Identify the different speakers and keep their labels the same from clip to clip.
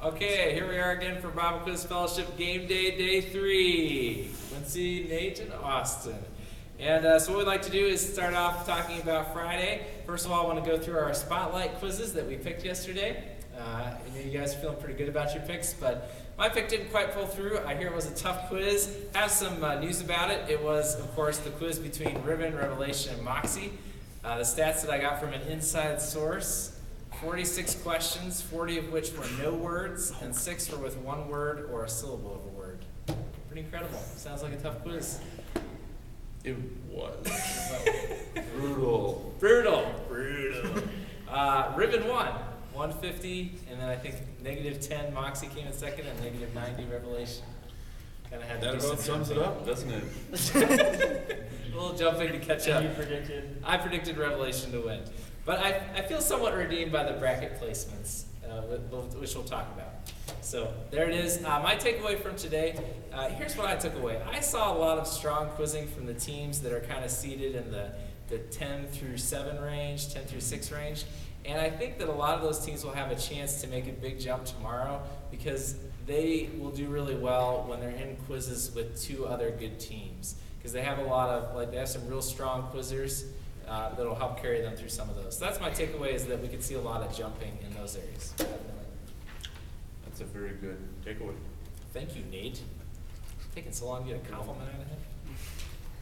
Speaker 1: Okay, here we are again for Bible Quiz Fellowship Game Day, Day 3. Quincy, Nate, and Austin. And so what we'd like to do is start off talking about Friday. First of all, I want to go through our spotlight quizzes that we picked yesterday. I know you guys are feeling pretty good about your picks, but my pick didn't quite pull through. I hear it was a tough quiz. Have some news about it. It was, of course, the quiz between Ribbon, Revelation, and Moxie. The stats that I got from an inside source. 46 questions, 40 of which were no words, and 6 were with one word or a syllable of a word. Pretty incredible. Sounds like a tough quiz.
Speaker 2: It was. Brutal.
Speaker 1: Ribbon won, 150, and then I think -10 Moxie came in second, and -90 Revelation. Kind of had
Speaker 2: that about sums it up, doesn't it?
Speaker 1: A little jumping to catch up.
Speaker 3: You predicted?
Speaker 1: I predicted Revelation to win. But I feel somewhat redeemed by the bracket placements, which we'll talk about. So there it is. My takeaway from today, here's what I took away. I saw a lot of strong quizzing from the teams that are kind of seated in the 10 through 7 range, 10 through 6 range. And I think that a lot of those teams will have a chance to make a big jump tomorrow because they will do really well when they're in quizzes with 2 other good teams. Because they have a lot of, they have some real strong quizzers that'll help carry them through some of those. So that's my takeaway, is that we could see a lot of jumping in those areas.
Speaker 2: That's a very good takeaway.
Speaker 1: Thank you, Nate. Taking so long to get a compliment out of him.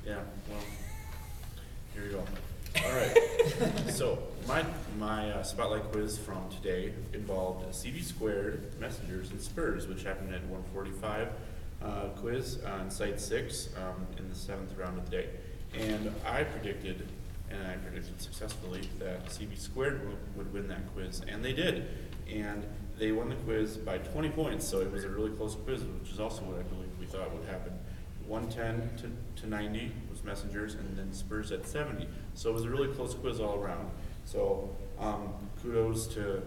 Speaker 2: Yeah, well, here we go. All right. So my spotlight quiz from today involved CB Squared, Messengers, and Spurs, which happened at 1:45 quiz on Site 6 in the 7th round of the day. And I predicted successfully that CB Squared would win that quiz, and they did. And they won the quiz by 20 points, so it was a really close quiz, which is also what I believe we thought would happen. 110 to 90 was Messengers, and then Spurs at 70. So it was a really close quiz all around. So kudos to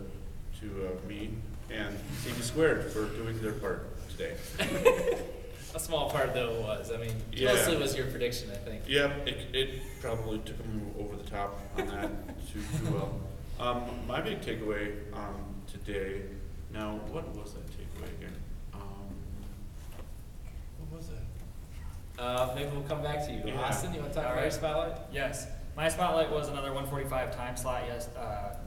Speaker 2: me and CB Squared for doing their part today.
Speaker 1: A small part, though, it was. I mean,
Speaker 2: Yeah.
Speaker 1: mostly was your prediction, I think.
Speaker 2: Yeah, it probably took them over the top on that too well. My big takeaway today, now what was that takeaway again? What was that?
Speaker 1: Maybe we'll come back to you.
Speaker 2: Yeah.
Speaker 1: Austin, you want to talk
Speaker 3: All
Speaker 1: about your
Speaker 3: right.
Speaker 1: spotlight?
Speaker 3: Yes. My spotlight was another 145 time slot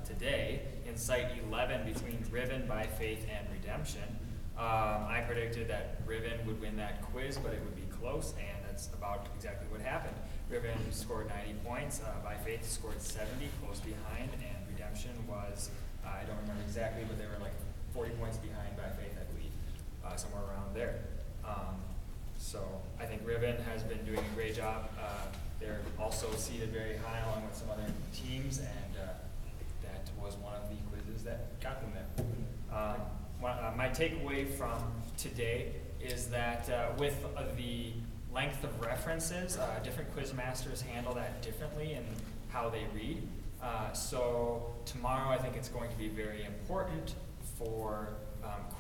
Speaker 3: today in Site 11 between Ribbon, By Faith, and Redemption. I predicted that Ribbon would win that quiz, but it would be close, and that's about exactly what happened. Ribbon scored 90 points, By Faith scored 70, close behind, and Redemption was, I don't remember exactly, but they were like 40 points behind By Faith, I believe, somewhere around there. So I think Ribbon has been doing a great job. They're also seated very high along with some other teams, and that was one of the quizzes that got them there. My takeaway from today is that with the length of references, different quiz masters handle that differently in how they read. So tomorrow I think it's going to be very important for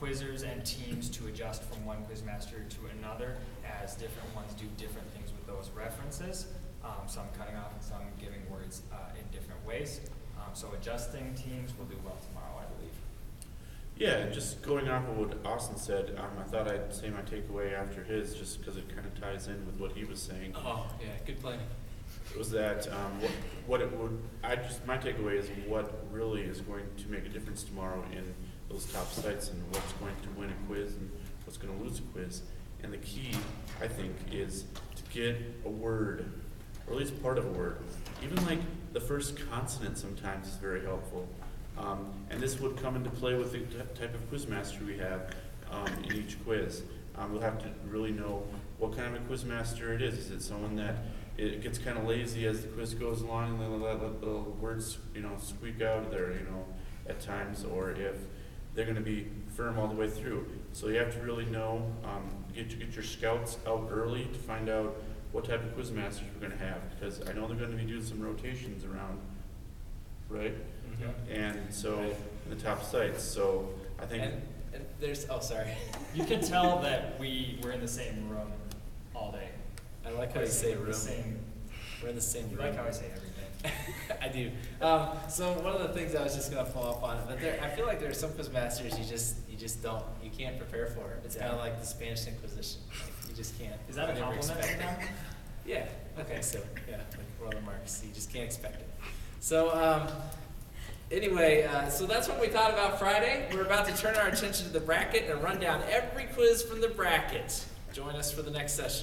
Speaker 3: quizzers and teams to adjust from one quiz master to another, as different ones do different things with those references, some cutting off and some giving words in different ways. So adjusting teams will do well tomorrow, I believe.
Speaker 2: Yeah, just going off of what Austin said, I thought I'd say my takeaway after his, just because it kind of ties in with what he was saying.
Speaker 1: Oh, yeah, good planning.
Speaker 2: Was that my takeaway is what really is going to make a difference tomorrow in those top sites, and what's going to win a quiz and what's going to lose a quiz. And the key, I think, is to get a word, or at least part of a word. Even like the first consonant sometimes is very helpful. And this would come into play with the type of quiz master we have in each quiz. We'll have to really know what kind of a quiz master it is. Is it someone that it gets kind of lazy as the quiz goes along, and they'll let little words, squeak out of there, at times, or if they're going to be firm all the way through. So you have to really know, get your scouts out early to find out what type of quiz masters we're going to have, because I know they're going to be doing some rotations around, right?
Speaker 1: Mm-hmm.
Speaker 2: And so in the top sites, so I think
Speaker 1: And there's, sorry.
Speaker 3: You can tell that we were in the same room all day.
Speaker 1: I like how you say room.
Speaker 3: Same,
Speaker 1: We're in the same
Speaker 3: you
Speaker 1: room.
Speaker 3: like how I say everything.
Speaker 1: I do. So one of the things I was just gonna follow up on, but I feel like there are some quiz masters you just don't, you can't prepare for. It's kind of like the Spanish Inquisition. Like, you just can't.
Speaker 3: Is that a
Speaker 1: never
Speaker 3: compliment?
Speaker 1: expect it. Yeah. Okay. So yeah, like Royal Marks, you just can't expect it. So anyway, so that's what we thought about Friday. We're about to turn our attention to the bracket and run down every quiz from the bracket. Join us for the next session.